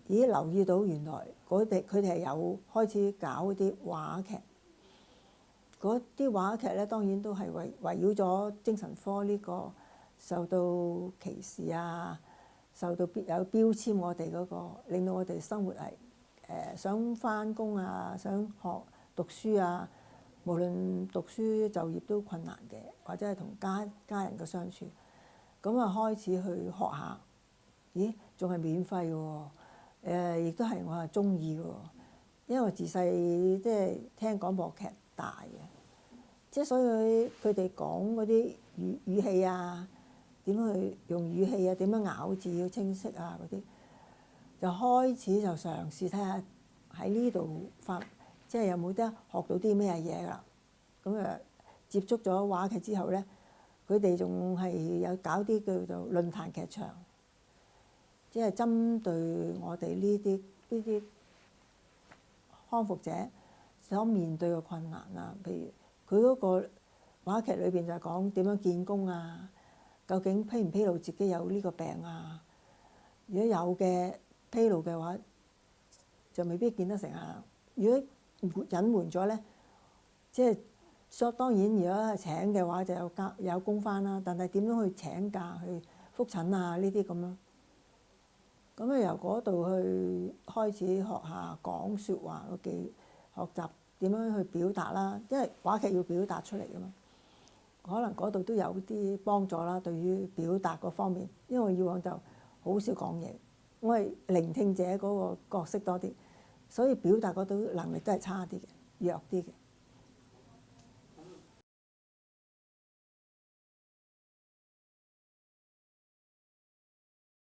咦留意到原來佢哋係有開始搞啲話劇，嗰啲話劇咧當然都係圍繞咗精神科呢個受到歧視啊，受到有標籤我哋嗰個，令到我哋生活係想返工啊，想學讀書啊，無論讀書就業都困難嘅，或者係同家人嘅相處，咁啊開始去學下，咦仲係免費喎，亦都係我係中意喎，因為我自細即係聽廣播劇大嘅，即係所以佢哋講嗰啲語氣啊，點樣去用語氣啊，點樣咬字要清晰啊嗰啲，就開始就嘗試睇下喺呢度即係有冇得學到啲咩嘢啦。咁啊接觸咗話劇之後咧，佢哋仲係有搞啲叫做論壇劇場，即係針對我哋呢啲康復者所面對嘅困難啊。譬如佢嗰個話劇裏邊就係講點樣見工啊，究竟披唔披露自己有呢個病啊？如果有嘅披露嘅話，就未必見得成啊。如果隱瞞咗咧，即係當然，如果係請嘅話就有工返啦。但係點樣去請假去覆診啊？呢啲咁咯。咁啊由嗰度去開始學下講説話嘅學習點樣去表達啦。因為話劇要表達出嚟㗎嘛，可能嗰度都有啲幫助啦。對於表達嗰方面，因為我以往就好少講嘢，我係聆聽者嗰個角色多啲，所以表達嗰度能力都係差啲嘅，弱啲嘅。